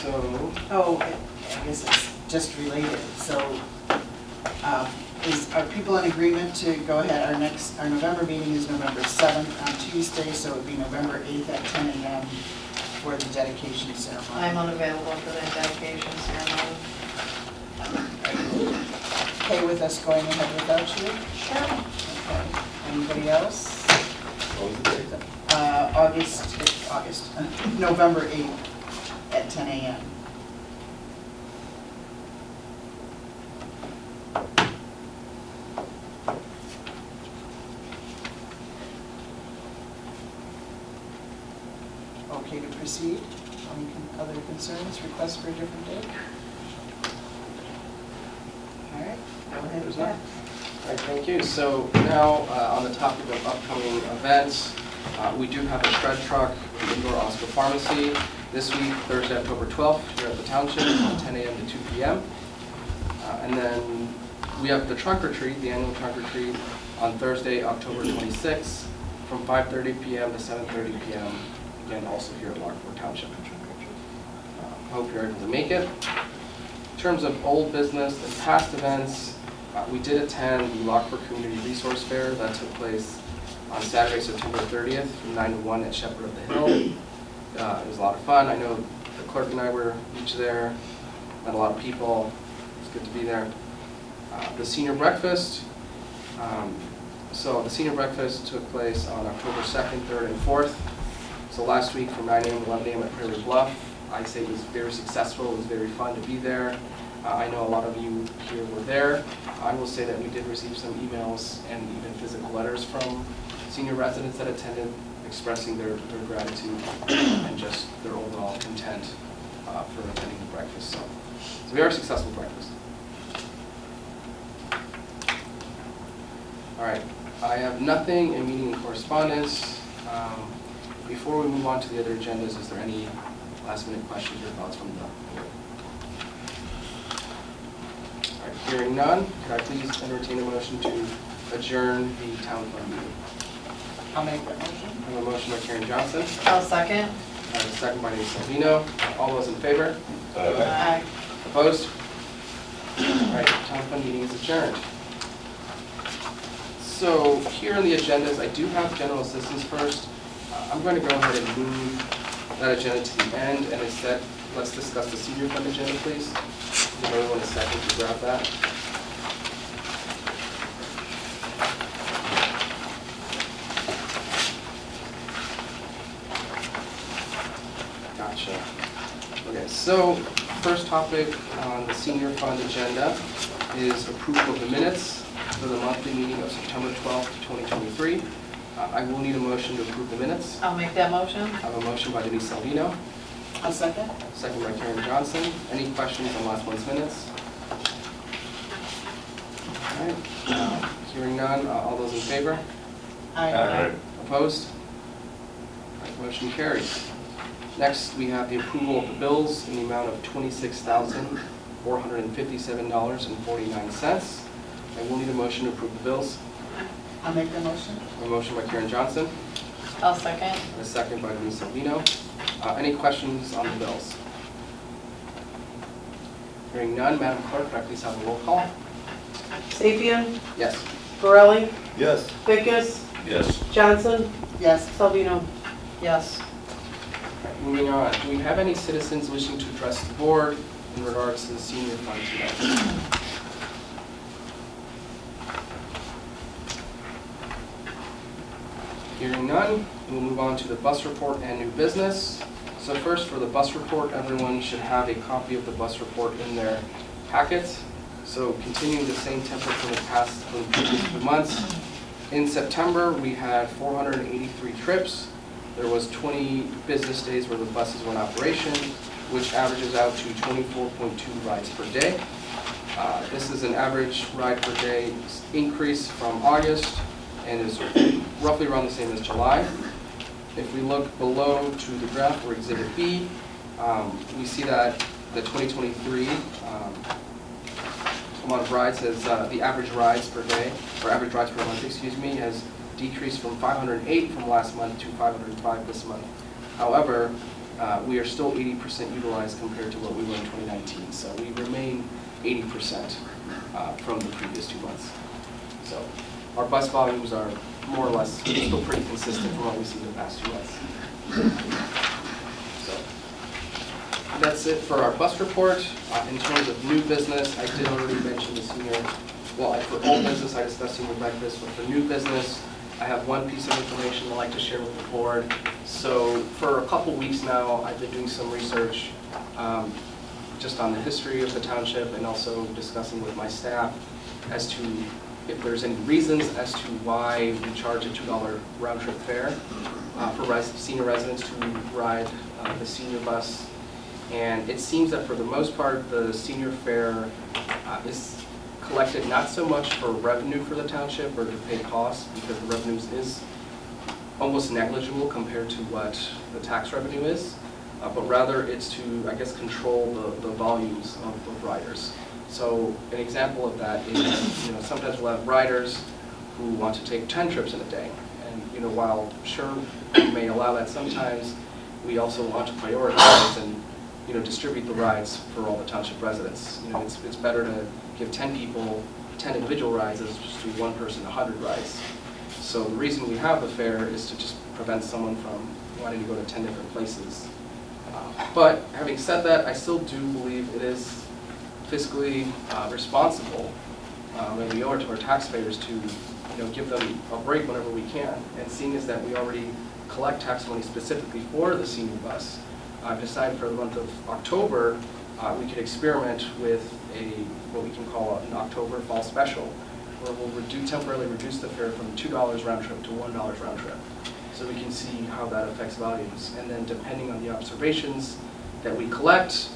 A: So,
H: Oh, I guess it's just related, so, are people in agreement to go ahead? Our November meeting is November 7th on Tuesday, so it would be November 8th at 10 a.m. for the dedication ceremony.
D: I'm unavailable for that dedication ceremony.
H: Okay with us going ahead without you?
D: Sure.
H: Okay. Anybody else?
G: What was the date?
H: November 8th at 10 a.m. Okay to proceed? Any other concerns, requests for a different date? All right, go ahead with that.
A: all right, thank you. So now, on the topic of upcoming events, we do have a shred truck in indoor Oscar Pharmacy this week, Thursday, October 12th, here at the Township, from 10 a.m. to 2 p.m. And then we have the trunk or treat, the annual trunk or treat, on Thursday, October 26th, from 5:30 p.m. to 7:30 p.m., again, also here at Lockport Township. Hope you're able to make it. In terms of old business and past events, we did attend the Lockport Community Resource Fair that took place on Saturday, September 30th, from 9 to 1 at Shepherd of the Hill. It was a lot of fun. I know the clerk and I were each there, met a lot of people. It was good to be there. The senior breakfast. So the senior breakfast took place on October 2nd, 3rd, and 4th. So last week from 9 a.m. to 11 a.m. at Prairie Bluff. I say it was very successful. It was very fun to be there. I know a lot of you here were there. I will say that we did receive some emails and even physical letters from senior residents that attended, expressing their gratitude and just their overall content for attending the breakfast. So we are a successful breakfast. All right, I have nothing in meeting and correspondence. Before we move on to the other agendas, is there any last minute questions or thoughts from the board? All right, hearing none, could I please entertain a motion to adjourn the town fund meeting?
H: I'll make that motion.
A: I have a motion by Karen Johnson,
D: I'll second.
A: I have a second by Trustee Salvino. All those in favor?
D: Aye.
A: Opposed? All right, town fund meeting is adjourned. So here on the agendas, I do have general assistance first. I'm going to go ahead and move that agenda to the end, and instead, let's discuss the senior fund agenda, please. Give everyone a second to grab that. Gotcha. Okay, so first topic on the senior fund agenda is approval of the minutes for the monthly meeting of September 12th, 2023. I will need a motion to approve the minutes.
D: I'll make that motion.
A: I have a motion by Trustee Salvino,
H: I'll second.
A: second by Karen Johnson. Any questions on last month's minutes? All right, hearing none, all those in favor?
H: Aye.
A: Opposed? All right, motion carries. Next, we have the approval of the bills in the amount of $26,457.49. I will need a motion to approve the bills.
H: I'll make the motion.
A: A motion by Karen Johnson,
D: I'll second.
A: and a second by Trustee Salvino. Any questions on the bills? Hearing none, Madam Clerk, could I please have a roll call?
B: Sapien,
A: Yes.
B: Borelli,
G: Yes.
B: Bickus,
C: Yes.
B: Johnson,
H: Yes.
B: Salvino.
D: Yes.
A: Moving on, do we have any citizens wishing to address the board in regards to the senior fund tonight? Hearing none, we'll move on to the bus report and new business. So first, for the bus report, everyone should have a copy of the bus report in their packets. So continuing the same template from the previous 2 months. In September, we had 483 trips. There was 20 business days where the buses were in operation, which averages out to 24.2 rides per day. This is an average ride per day increase from August and is roughly around the same as July. If we look below to the graph or Exhibit B, we see that the 2023 amount of rides has, the average rides per day, or average rides per month, excuse me, has decreased from 508 from last month to 505 this month. However, we are still 80% utilized compared to what we were in 2019. So we remain 80% from the previous 2 months. So our bus volumes are more or less still pretty consistent from what we've seen in the past 2 months. So that's it for our bus report. In terms of new business, I did already mention the senior, well, for old business, I discussed senior breakfast, but for new business, I have one piece of information I'd like to share with the board. So for a couple weeks now, I've been doing some research just on the history of the township and also discussing with my staff as to if there's any reasons as to why we charge a $2 round-trip fare for senior residents to ride the senior bus. And it seems that for the most part, the senior fare is collected not so much for revenue for the township or to pay costs, because the revenues is almost negligible compared to what the tax revenue is, but rather it's to, I guess, control the volumes of riders. So an example of that is, sometimes we'll have riders who want to take 10 trips in a day. And, while sure we may allow that sometimes, we also want to prioritize and, distribute the rides for all the township residents. It's better to give 10 people 10 individual rides as just to one person 100 rides. So the reason we have the fare is to just prevent someone from wanting to go to 10 different places. But having said that, I still do believe it is fiscally responsible, and we owe it to our taxpayers to give them a break whenever we can. And seeing as that we already collect tax money specifically for the senior bus, I've decided for the month of October we could experiment with what we can call an October fall special, where we'll temporarily reduce the fare from $2 round trip to $1 round trip, so we can see how that affects volumes. And then depending on the observations that we collect,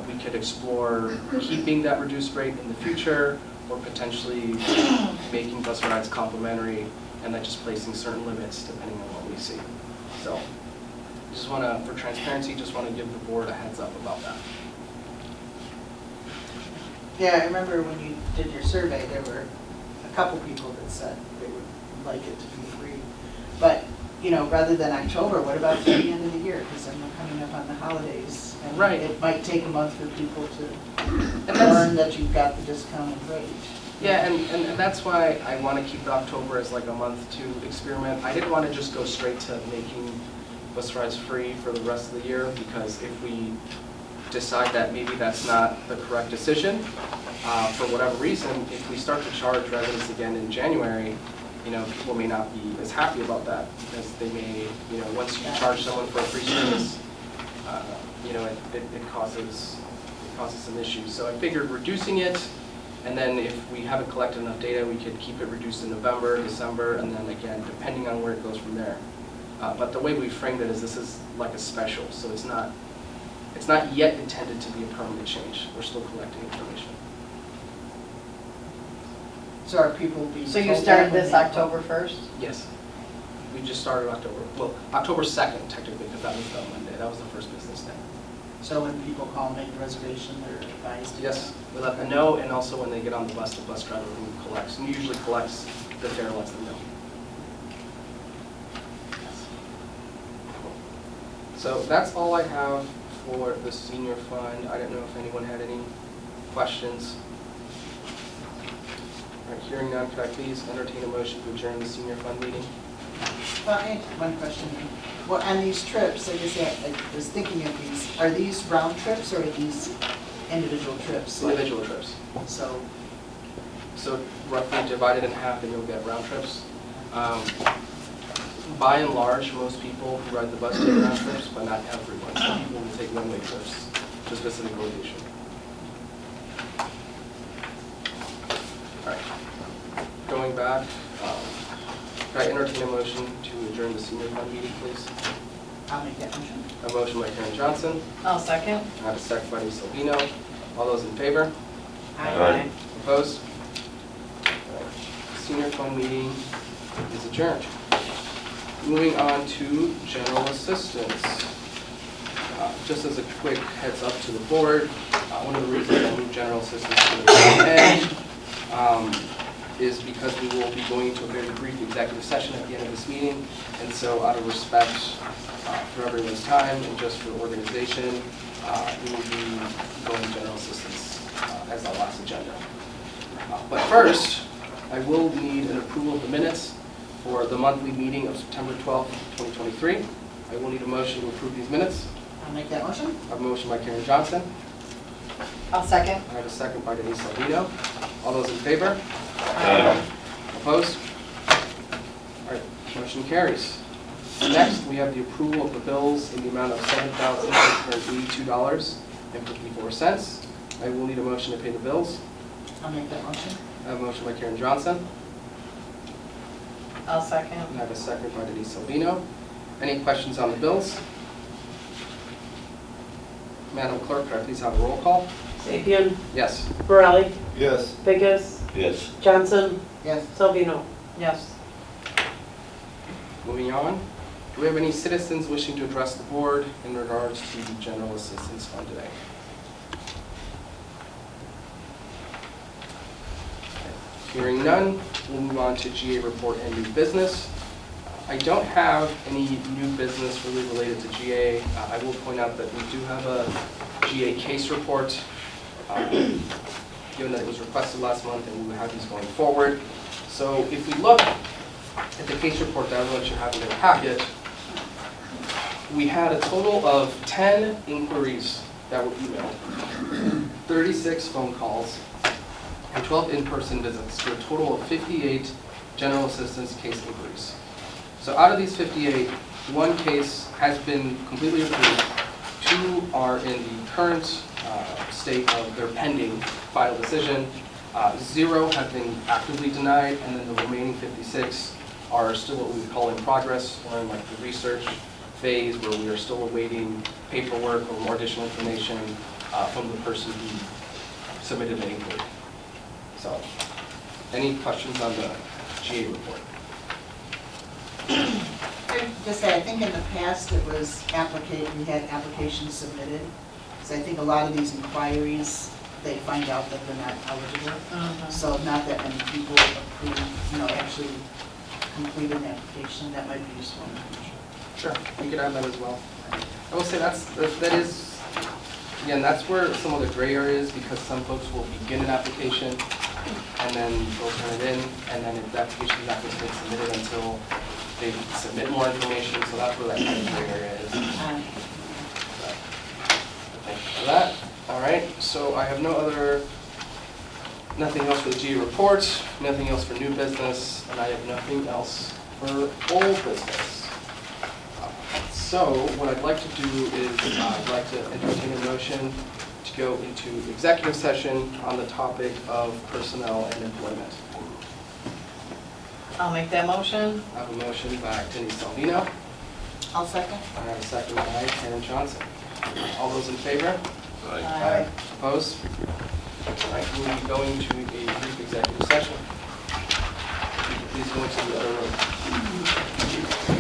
A: we could explore keeping that reduced rate in the future, or potentially making bus rides complimentary, and then just placing certain limits depending on what we see. So, just want to, for transparency, just want to give the board a heads up about that.
H: Yeah, I remember when you did your survey, there were a couple people that said they would like it to be free. But, you know, rather than October, what about the end of the year? Because then we're coming up on the holidays. And
A: Right.
H: it might take a month for people to
A: that's-
H: learn that you've got the discounted rate.
A: Yeah, and that's why I want to keep October as like a month to experiment. I didn't want to just go straight to making bus rides free for the rest of the year, because if we decide that maybe that's not the correct decision, for whatever reason, if we start to charge residents again in January, you know, people may not be as happy about that, because they may, you know, once you charge someone for a free service, you know, it causes some issues. So I figured reducing it, and then if we haven't collected enough data, we could keep it reduced in November, December, and then again, depending on where it goes from there. But the way we framed it is this is like a special, so it's not yet intended to be a permanent change. We're still collecting information.
H: So are people being
D: So you
H: told that
D: started
H: when
D: this
H: they-
D: October 1st?
A: Yes. We just started October 2nd technically, because that was the Monday. That was the first business day.
H: So when people call and make a reservation, they're advised? to-
A: Yes, we let them know, and also when they get on the bus driver who collects, and usually collects the fare, lets them know. So that's all I have for the senior fund. I don't know if anyone had any questions. All right, hearing none, could I please entertain a motion to adjourn the senior fund meeting?
H: Well, I have one question. Well, on these trips, I guess I was thinking of these, are these round trips or are these individual trips?
A: Individual trips.
H: So,
A: So roughly divided in half, and you'll get round trips. By and large, most people who ride the bus take round trips, but not everyone. Some people will take one-way trips to a specific location. All right. Going back, could I entertain a motion to adjourn the senior fund meeting, please?
H: I'll make that motion.
A: A motion by Karen Johnson,
D: I'll second.
A: I have a second by Trustee Salvino. All those in favor?
C: Aye.
A: Opposed? All right. Senior fund meeting is adjourned. Moving on to general assistance. Just as a quick heads up to the board, one of the reasons I moved general assistance to the very end is because we will be going into a very brief executive session at the end of this meeting. And so out of respect for everyone's time and just for organization, we will be going to general assistance as our last agenda. But first, I will need an approval of the minutes for the monthly meeting of September 12th, 2023. I will need a motion to approve these minutes.
H: I'll make that motion.
A: I have a motion by Karen Johnson.
D: I'll second.
A: I have a second by Denise Salvino. All those in favor?
C: Aye.
A: Opposed? All right, motion carries. Next, we have the approval of the bills in the amount of $7,682.54. I will need a motion to pay the bills.
H: I'll make that motion.
A: I have a motion by Karen Johnson.
D: I'll second.
A: I have a second by Denise Salvino. Any questions on the bills? Madam Clerk, could I please have a roll call?
B: Sapien,
A: Yes.
B: Borelli,
G: Yes.
B: Bickus,
C: Yes.
B: Johnson,
H: Yes.
B: Salvino.
D: Yes.
A: Moving on, do we have any citizens wishing to address the board in regards to the general assistance fund today? Hearing none, we'll move on to GA report and new business. I don't have any new business really related to GA. I will point out that we do have a GA case report, given that it was requested last month, and we will have these going forward. So if we look at the case report that everyone should have in their packet, we had a total of 10 inquiries that were emailed, 36 phone calls, and 12 in-person visits, for a total of 58 general assistance case inquiries. So out of these 58, one case has been completely approved, 2 are in the current state of their pending final decision, 0 have been actively denied, and then the remaining 56 are still what we would call in progress, or in like the research phase, where we are still awaiting paperwork or more additional information from the person who submitted the inquiry. So, any questions on the GA report?
H: Just say, I think in the past it was we had applications submitted. So I think a lot of these inquiries, they find out that they're not eligible. So not that many people approve, actually complete an application. That might be useful in the future.
A: Sure, we could add that as well. I will say that is, again, that's where some of the gray area is, because some folks will begin an application and then they'll turn it in, and then if the application is not going to get submitted until they submit more information, so that's where that kind of gray area is. Thank you for that. All right, so I have nothing else for the GA report, nothing else for new business, and I have nothing else for old business. So what I'd like to do is I'd like to entertain a motion to go into executive session on the topic of personnel and employment.
D: I'll make that motion.
A: I have a motion by Trustee Salvino.
H: I'll second.
A: I have a second by Karen Johnson. All those in favor?
D: Aye.
A: Opposed? All right, we'll be going to a brief executive session. If you could please go into the other room.